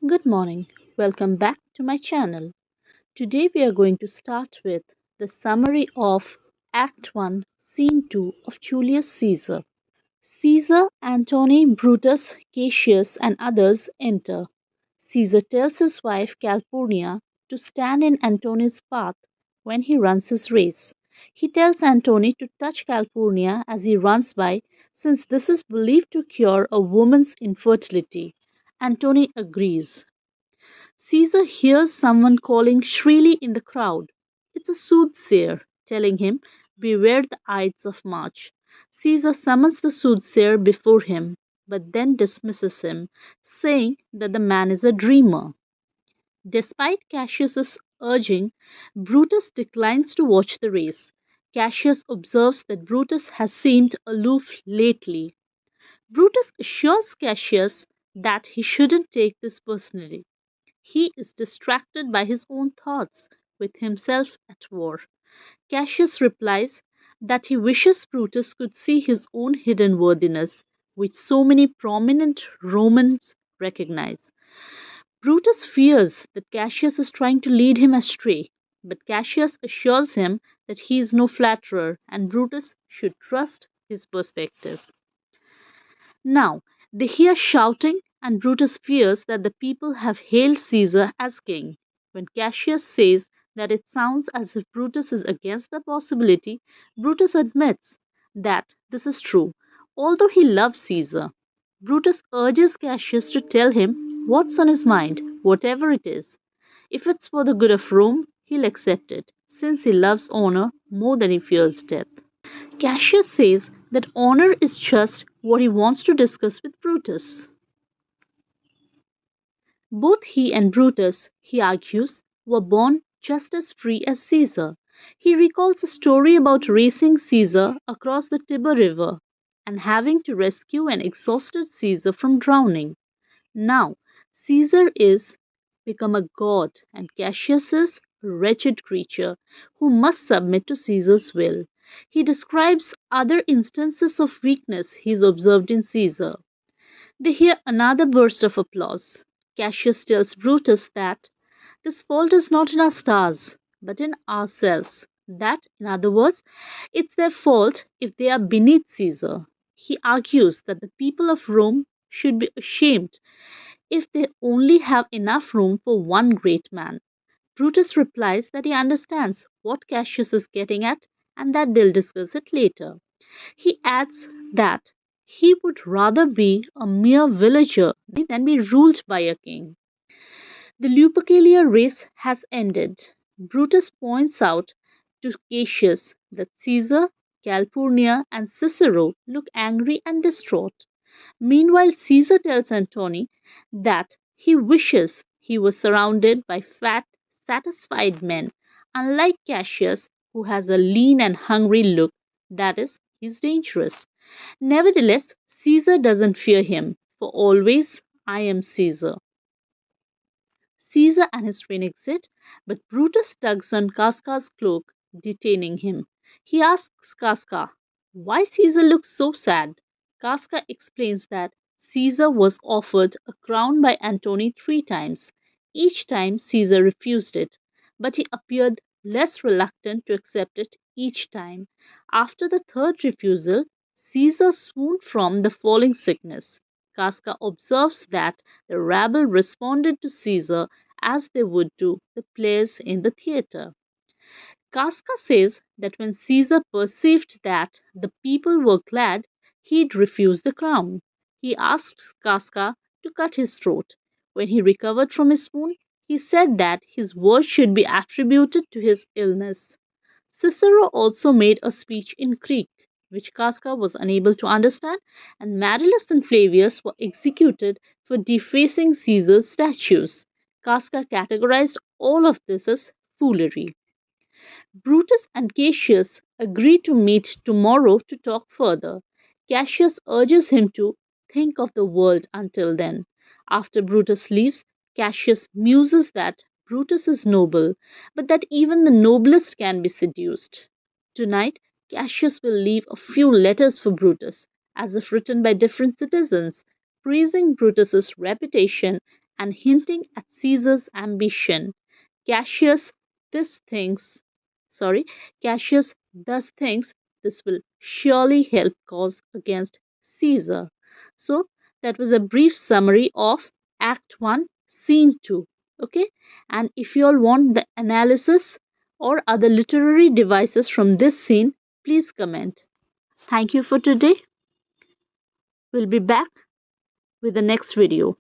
Good morning. Welcome back to my channel. Today we are going to start with the summary of Act 1, Scene 2 of Julius Caesar. Caesar, Antony, Brutus, Cassius, and others enter. Caesar tells his wife Calpurnia to stand in Antony's path when he runs his race. He tells Antony to touch Calpurnia as he runs by, since this is believed to cure a woman's infertility. Antony agrees. Caesar hears someone calling shrilly in the crowd. It's a soothsayer, telling him, "Beware the Ides of March." Caesar summons the soothsayer before him, but then dismisses him, saying that the man is a dreamer. Despite Cassius's urging, Brutus declines to watch the race. Cassius observes that Brutus has seemed aloof lately. Brutus assures Cassius that he shouldn't take this personally. He is distracted by his own thoughts, with himself at war. Cassius replies that he wishes Brutus could see his own hidden worthiness, which so many prominent Romans recognize. Brutus fears that Cassius is trying to lead him astray, but Cassius assures him that he is no flatterer and Brutus should trust his perspective. Now, they hear shouting, and Brutus fears that the people have hailed Caesar as king. When Cassius says that it sounds as if Brutus is against the possibility, Brutus admits that this is true, although he loves Caesar. Brutus urges Cassius to tell him what's on his mind, whatever it is. If it's for the good of Rome, he'll accept it, since he loves honor more than he fears death. Cassius says that honor is just what he wants to discuss with Brutus. Both he and Brutus, he argues, were born just as free as Caesar. He recalls a story about racing Caesar across the Tiber River and having to rescue an exhausted Caesar from drowning. Now, Caesar is become a god and Cassius is a wretched creature who must submit to Caesar's will. He describes other instances of weakness he's observed in Caesar. They hear another burst of applause. Cassius tells Brutus that this fault is not in our stars, but in ourselves. That, in other words, it's their fault if they are beneath Caesar. He argues that the people of Rome should be ashamed if they only have enough room for one great man. Brutus replies that he understands what Cassius is getting at and that they'll discuss it later. He adds that he would rather be a mere villager than be ruled by a king. The Lupercalia race has ended. Brutus points out to Cassius that Caesar, Calpurnia, and Cicero look angry and distraught. Meanwhile, Caesar tells Antony that he wishes he was surrounded by fat, satisfied men, unlike Cassius, who has a lean and hungry look. That is, he's dangerous. Nevertheless, Caesar doesn't fear him, for always I am Caesar. Caesar and his train exit, but Brutus tugs on Casca's cloak, detaining him. He asks Casca why Caesar looks so sad. Casca explains that Caesar was offered a crown by Antony 3 times. Each time Caesar refused it, but he appeared less reluctant to accept it each time. After the third refusal, Caesar swooned from the falling sickness. Casca observes that the rabble responded to Caesar as they would to the players in the theatre. Casca says that when Caesar perceived that the people were glad, he'd refuse the crown. He asked Casca to cut his throat. When he recovered from his wound, he said that his words should be attributed to his illness. Cicero also made a speech in Greek, which Casca was unable to understand, and Marillus and Flavius were executed for defacing Caesar's statues. Casca categorized all of this as foolery. Brutus and Cassius agree to meet tomorrow to talk further. Cassius urges him to think of the world until then. After Brutus leaves, Cassius muses that Brutus is noble, but that even the noblest can be seduced. Tonight, Cassius will leave a few letters for Brutus, as if written by different citizens, praising Brutus's reputation and hinting at Caesar's ambition. Cassius this thinks sorry, Cassius thus thinks this will surely help cause against Caesar. So that was a brief summary of Act 1, Scene 2. Okay, and if you all want the analysis or other literary devices from this scene, please comment. Thank you for today. We'll be back with the next video.